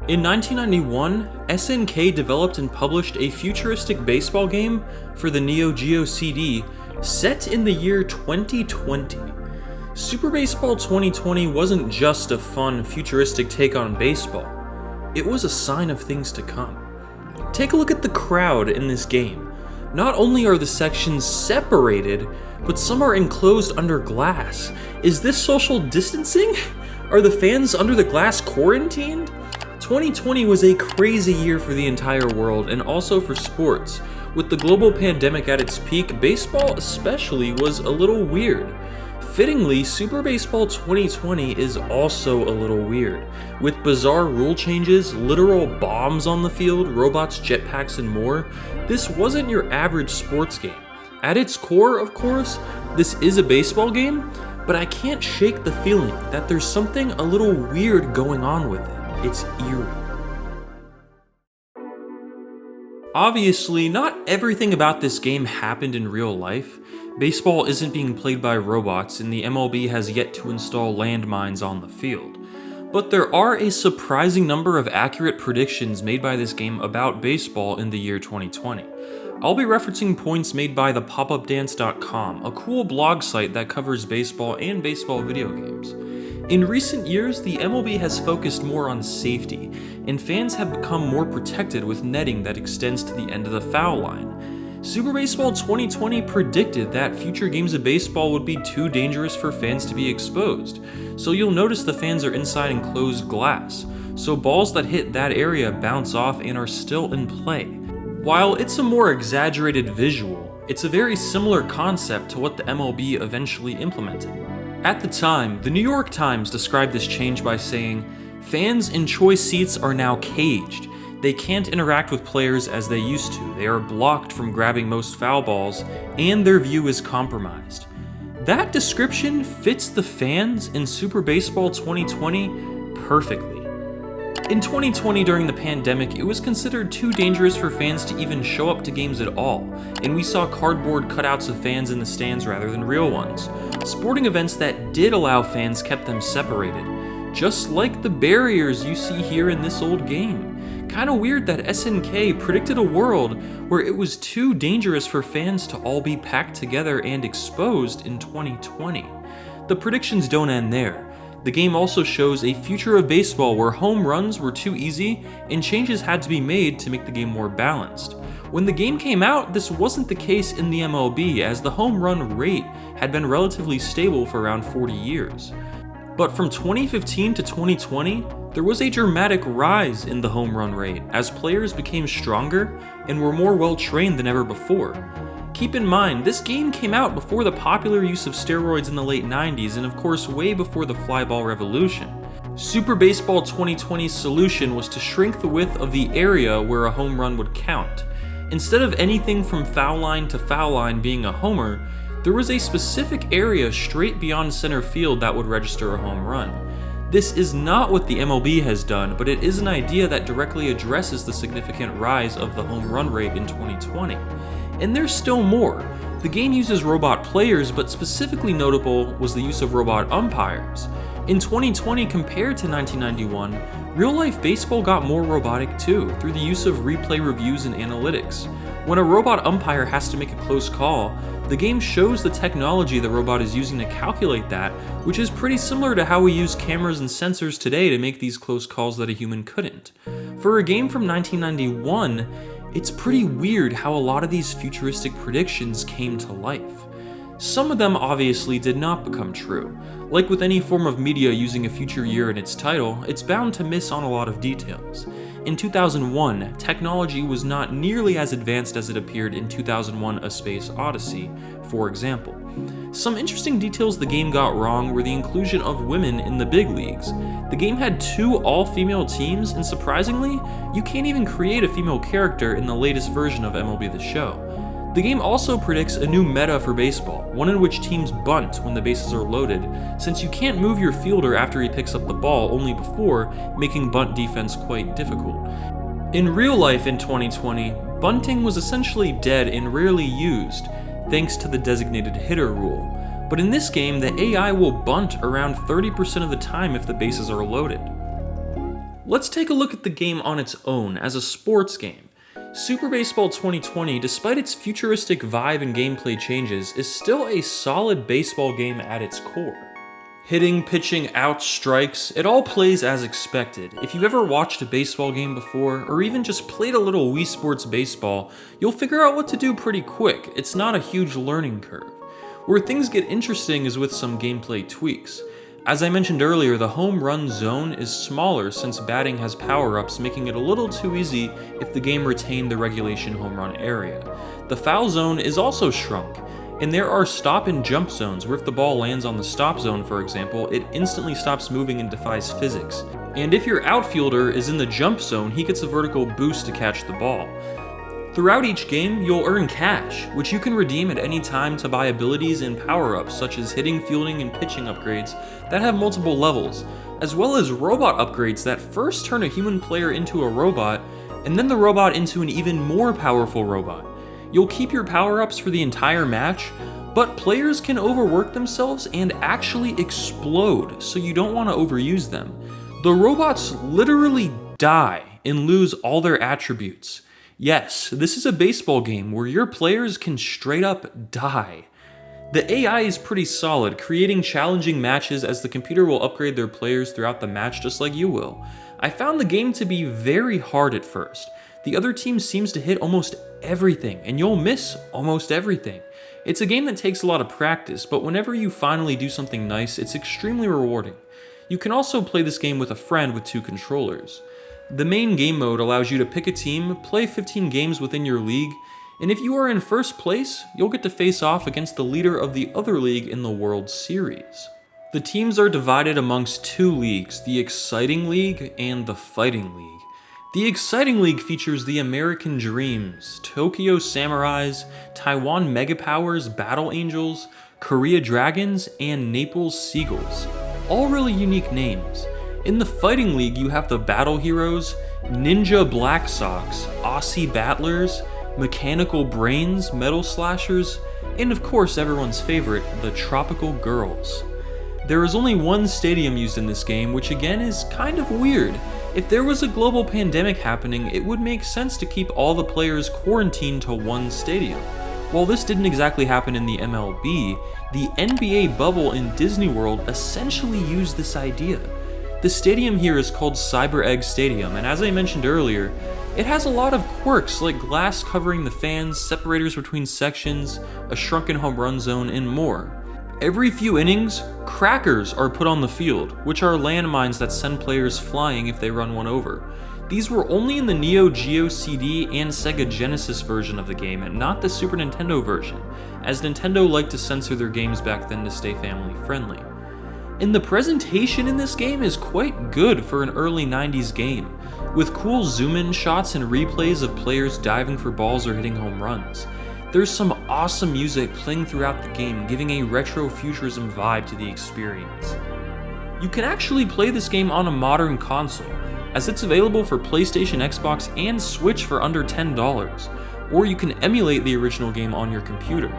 In 1991, SNK developed and published a futuristic baseball game for the Neo Geo CD set in the year 2020. Super Baseball 2020 wasn't just a fun, futuristic take on baseball. It was a sign of things to come. Take a look at the crowd in this game. Not only are the sections separated, but some are enclosed under glass. Is this social distancing? Are the fans under the glass quarantined? 2020 was a crazy year for the entire world and also for sports. With the global pandemic at its peak, baseball especially was a little weird. Fittingly, Super Baseball 2020 is also a little weird. With bizarre rule changes, literal bombs on the field, robots, jetpacks, and more, this wasn't your average sports game. At its core, of course, this is a baseball game, but I can't shake the feeling that there's something a little weird going on with it. It's eerie. Obviously, not everything about this game happened in real life. Baseball isn't being played by robots, and the MLB has yet to install landmines on the field. But there are a surprising number of accurate predictions made by this game about baseball in the year 2020. I'll be referencing points made by thepopupdance.com, a cool blog site that covers baseball and baseball video games. In recent years, the MLB has focused more on safety, and fans have become more protected with netting that extends to the end of the foul line. Super Baseball 2020 predicted that future games of baseball would be too dangerous for fans to be exposed, so you'll notice the fans are inside enclosed glass, so balls that hit that area bounce off and are still in play. While it's a more exaggerated visual, it's a very similar concept to what the MLB eventually implemented. At the time, the New York Times described this change by saying, "Fans in choice seats are now caged. They can't interact with players as they used to. They are blocked from grabbing most foul balls, and their view is compromised." That description fits the fans in Super Baseball 2020 perfectly. In 2020, during the pandemic, it was considered too dangerous for fans to even show up to games at all, and we saw cardboard cutouts of fans in the stands rather than real ones. Sporting events that did allow fans kept them separated, just like the barriers you see here in this old game. Kinda weird that SNK predicted a world where it was too dangerous for fans to all be packed together and exposed in 2020. The predictions don't end there. The game also shows a future of baseball where home runs were too easy and changes had to be made to make the game more balanced. When the game came out, this wasn't the case in the MLB, as the home run rate had been relatively stable for around 40 years. But from 2015 to 2020, there was a dramatic rise in the home run rate as players became stronger and were more well trained than ever before. Keep in mind, this game came out before the popular use of steroids in the late 90s and of course way before the flyball revolution. Super Baseball 2020's solution was to shrink the width of the area where a home run would count. Instead of anything from foul line to foul line being a homer, there was a specific area straight beyond center field that would register a home run. This is not what the MLB has done, but it is an idea that directly addresses the significant rise of the home run rate in 2020. And there's still more. The game uses robot players, but specifically notable was the use of robot umpires. In 2020 compared to 1991, real-life baseball got more robotic too, through the use of replay reviews and analytics. When a robot umpire has to make a close call, the game shows the technology the robot is using to calculate that, which is pretty similar to how we use cameras and sensors today to make these close calls that a human couldn't. For a game from 1991, it's pretty weird how a lot of these futuristic predictions came to life. Some of them obviously did not become true. Like with any form of media using a future year in its title, it's bound to miss on a lot of details. In 2001, technology was not nearly as advanced as it appeared in 2001: A Space Odyssey, for example. Some interesting details the game got wrong were the inclusion of women in the big leagues. The game had 2 all-female teams, and surprisingly, you can't even create a female character in the latest version of MLB The Show. The game also predicts a new meta for baseball, one in which teams bunt when the bases are loaded, since you can't move your fielder after he picks up the ball only before, making bunt defense quite difficult. In real life in 2020, bunting was essentially dead and rarely used, thanks to the designated hitter rule. but in this game, the AI will bunt around 30% of the time if the bases are loaded. Let's take a look at the game on its own as a sports game. Super Baseball 2020, despite its futuristic vibe and gameplay changes, is still a solid baseball game at its core. Hitting, pitching, outs, strikes, it all plays as expected. If you've ever watched a baseball game before, or even just played a little Wii Sports Baseball, you'll figure out what to do pretty quick. It's not a huge learning curve. Where things get interesting is with some gameplay tweaks. As I mentioned earlier, the home run zone is smaller since batting has power-ups, making it a little too easy if the game retained the regulation home run area. The foul zone is also shrunk, and there are stop and jump zones where if the ball lands on the stop zone, for example, it instantly stops moving and defies physics. And if your outfielder is in the jump zone, he gets a vertical boost to catch the ball. Throughout each game, you'll earn cash, which you can redeem at any time to buy abilities and power-ups such as hitting, fielding, and pitching upgrades that have multiple levels, as well as robot upgrades that first turn a human player into a robot, and then the robot into an even more powerful robot. You'll keep your power-ups for the entire match, but players can overwork themselves and actually explode, so you don't want to overuse them. The robots literally die and lose all their attributes. Yes, this is a baseball game where your players can straight up die. The AI is pretty solid, creating challenging matches as the computer will upgrade their players throughout the match just like you will. I found the game to be very hard at first. The other team seems to hit almost everything, and you'll miss almost everything. It's a game that takes a lot of practice, but whenever you finally do something nice, it's extremely rewarding. You can also play this game with a friend with 2 controllers. The main game mode allows you to pick a team, play 15 games within your league, and if you are in first place, you'll get to face off against the leader of the other league in the World Series. The teams are divided amongst 2 leagues, the Exciting League and the Fighting League. The Exciting League features the American Dreams, Tokyo Samurais, Taiwan Megapowers, Battle Angels, Korea Dragons, and Naples Seagulls. All really unique names. In the Fighting League, you have the Battle Heroes, Ninja Black Sox, Aussie Battlers, Mechanical Brains, Metal Slashers, and of course everyone's favorite, the Tropical Girls. There is only 1 stadium used in this game, which again is kind of weird. If there was a global pandemic happening, it would make sense to keep all the players quarantined to 1 stadium. While this didn't exactly happen in the MLB, the NBA bubble in Disney World essentially used this idea. The stadium here is called CyberEgg Stadium, and as I mentioned earlier, it has a lot of quirks like glass covering the fans, separators between sections, a shrunken home run zone, and more. Every few innings, crackers are put on the field, which are landmines that send players flying if they run one over. These were only in the Neo Geo CD and Sega Genesis version of the game, and not the Super Nintendo version, as Nintendo liked to censor their games back then to stay family friendly. And the presentation in this game is quite good for an early 90s game, with cool zoom-in shots and replays of players diving for balls or hitting home runs. There's some awesome music playing throughout the game, giving a retro-futurism vibe to the experience. You can actually play this game on a modern console, as it's available for PlayStation, Xbox, and Switch for under $10, or you can emulate the original game on your computer.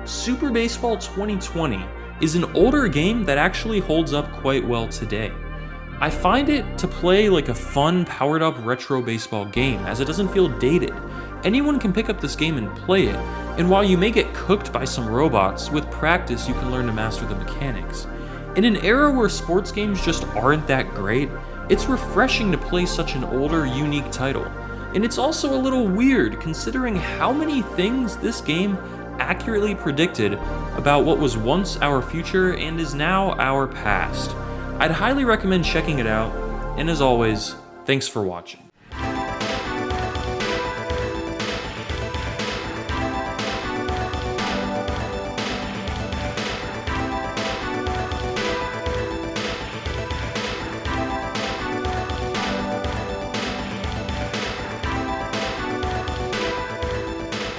Super Baseball 2020 is an older game that actually holds up quite well today. I find it to play like a fun, powered-up retro baseball game, as it doesn't feel dated. Anyone can pick up this game and play it, and while you may get cooked by some robots, with practice you can learn to master the mechanics. In an era where sports games just aren't that great, it's refreshing to play such an older, unique title. And it's also a little weird considering how many things this game accurately predicted about what was once our future and is now our past. I'd highly recommend checking it out, and as always, thanks for watching.